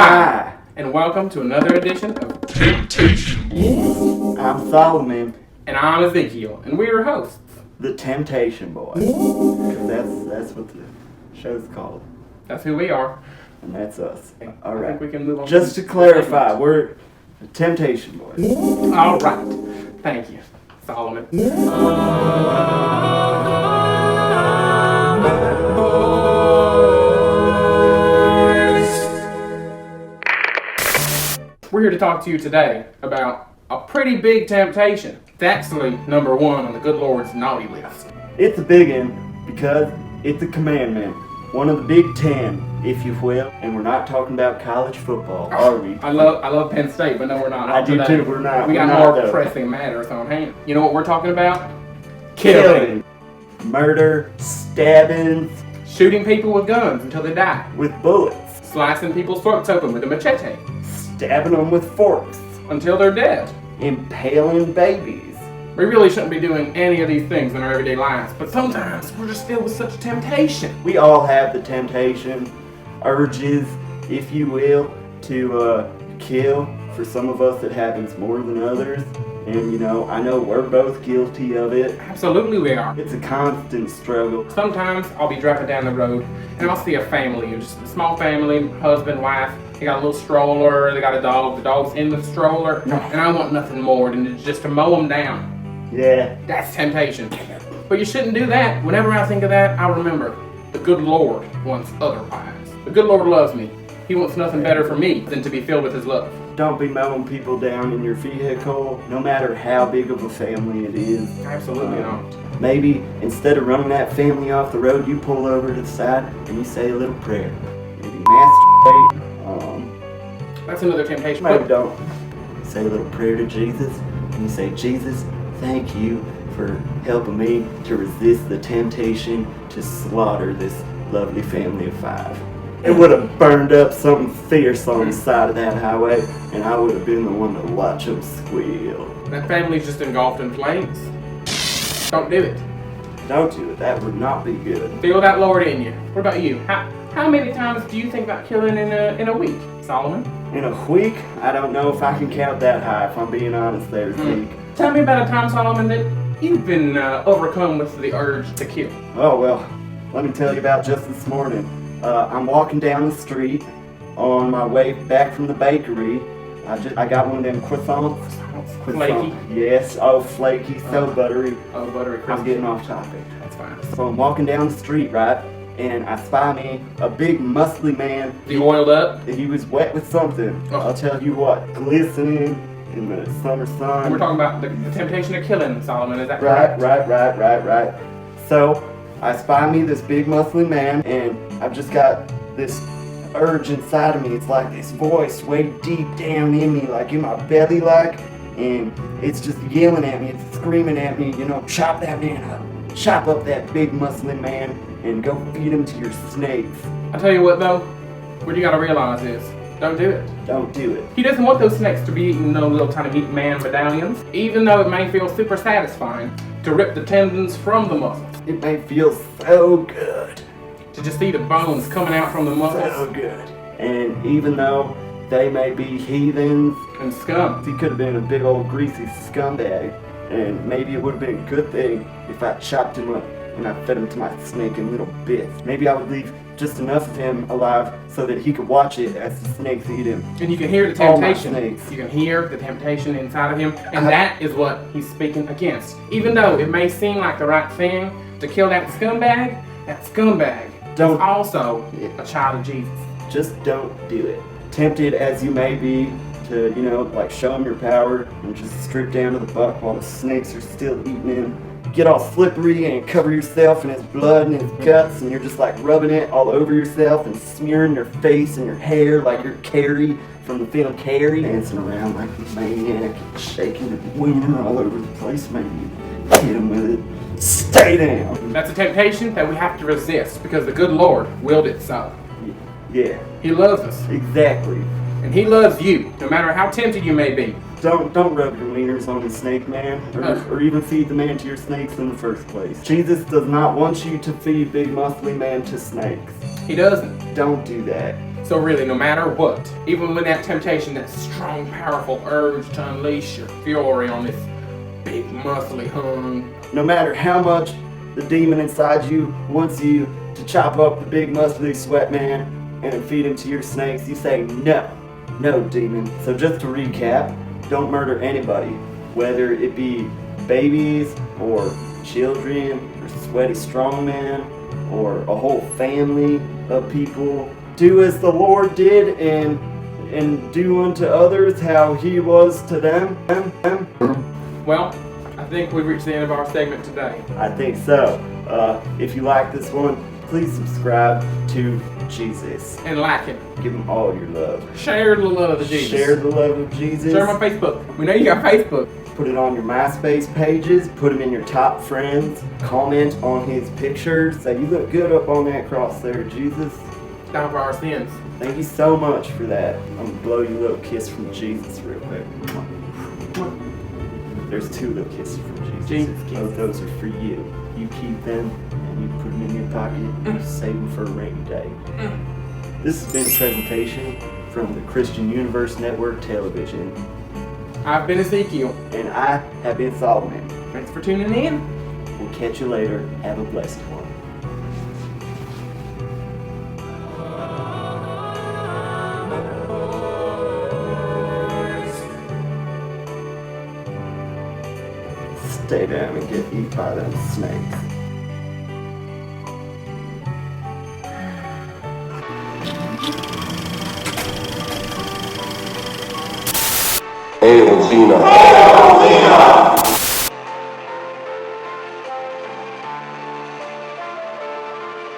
Hi, and welcome to another edition of Temptation. I'm Solomon. And I'm Ezekiel, and we're your hosts. The Temptation Boys. Because that's what the show's called. That's who we are. And that's us. All I right. think we can move on. Just to clarify, we're the Temptation Boys. All right. Thank you, Solomon. We're here to talk to you today about a pretty big temptation. It's actually number one on the good Lord's naughty list. It's a big one because it's a commandment. One of the Big Ten, if you will. And we're not talking about college football, are we? I love Penn State, but no, we're not. I do too, we're not. We got more pressing matters on hand. You know what we're talking about? Killing. Murder, stabbing. Shooting people with guns until they die. With bullets. Slicing people's throats open with a machete. Stabbing them with forks. Until they're dead. Impaling babies. We really shouldn't be doing any of these things in our everyday lives, but sometimes we're just filled with such temptation. We all have the temptation, urges, if you will, to kill. For some of us it happens more than others. And you know, I know we're both guilty of it. Absolutely we are. It's a constant struggle. Sometimes I'll be driving down the road and I'll see a family, just a small family, husband, wife. They got a little stroller, they got a dog, the dog's in the stroller, and I want nothing more than just to mow them down. Yeah. That's temptation. But you shouldn't do that. Whenever I think of that, I remember the good Lord wants otherwise. The good Lord loves me. He wants nothing better for me than to be filled with His love. Don't be mowing people down in your vehicle, no matter how big of a family it is. Absolutely not. Maybe instead of running that family off the road, you pull over to the side and you say a little prayer. Maybe masturbate. That's another temptation. Maybe don't. Say a little prayer to Jesus and you say, Jesus, thank you for helping me to resist the temptation to slaughter this lovely family of 5. It would have burned up something fierce on the side of that highway, and I would have been the one to watch them squeal. That family's just engulfed in flames. Don't do it. Don't do it. That would not be good. Feel that Lord in you. What about you? How many times do you think about killing in a week, Solomon? In a week? I don't know if I can count that high, if I'm being honest there, Zeke. Tell me about a time, Solomon, that you've been overcome with the urge to kill. Oh, well, let me tell you about just this morning. I'm walking down the street on my way back from the bakery. I got one of them croissants. Flaky? Yes, oh, flaky, so buttery. Oh, buttery crisp. I'm getting off topic. That's fine. So I'm walking down the street, right? And I spy me a big muscly man. He oiled up? He was wet with something. Oh. I'll tell you what, glistening in the summer sun. We're talking about the temptation of killing, Solomon, is that correct? Right. So I spy me this big muscly man, and I've just got this urge inside of me. It's like this voice way deep down in me, like in my belly, and it's just yelling at me, it's screaming at me, you know, chop that man up. Chop up that big muscly man and go feed him to your snakes. I tell you what though, what you gotta realize is, don't do it. Don't do it. He doesn't want those snakes to be eating no little tiny meat man medallions, even though it may feel super satisfying to rip the tendons from the muscles. It may feel so good. To just see the bones coming out from the muscles. So good. And even though they may be heathens and scum, he could have been a big old greasy scumbag, and maybe it would have been a good thing if I chopped him up and I fed him to my snake in little bits. Maybe I would leave just enough of him alive so that he could watch it as the snakes eat him. And you can hear the All my temptation. snakes. You can hear the temptation inside of him, and that is what he's speaking against. Even though it may seem like the right thing to kill that scumbag is also a child of Jesus. Just don't do it. Tempted as you may be to, you know, like show him your power and just strip down to the buck while the snakes are still eating him. Get all slippery and cover yourself in his blood and his guts, and you're just like rubbing it all over yourself and smearing your face and your hair like you're Carrie from the film Carrie, dancing around like a maniac, shaking and winning all over the place. Maybe hit him with it. Stay down. That's a temptation that we have to resist because the good Lord willed it so. Yeah. He loves us. Exactly. And He loves you, no matter how tempted you may be. Don't rub your wieners on the snake man, or even feed the man to your snakes in the first place. Jesus does not want you to feed big muscly man to snakes. He doesn't. Don't do that. So really, no matter what, even when that temptation, that strong, powerful urge to unleash your fury on this big, muscly hung, No matter how much the demon inside you wants you to chop up the big muscly sweat man and feed him to your snakes, you say no. No, demon. So just to recap, don't murder anybody, whether it be babies or children or sweaty strongmen or a whole family of people. Do as the Lord did and do unto others how he was to them. Well, I think we've reached the end of our segment today. I think so. If you like this one, please subscribe to Jesus. And like him. Give him all your love. Share the love of Jesus. Share the love of Jesus. Share him on Facebook. We know you got Facebook. Put it on your MySpace pages. Put him in your top friends. Comment on his pictures. Say, you look good up on that cross there, Jesus. Down for our sins. Thank you so much for that. I'm going to blow you a little kiss from Jesus real quick. There's 2 little kisses from Jesus. Both those are for you. You keep them and you put them in your pocket and save them for a rainy day. This has been a presentation from the Christian Universe Network Television. I've been Ezekiel. And I have been Solomon. Thanks for tuning in. We'll catch you later. Have a blessed one. Stay down and get eaten by them snakes. Hail Cena!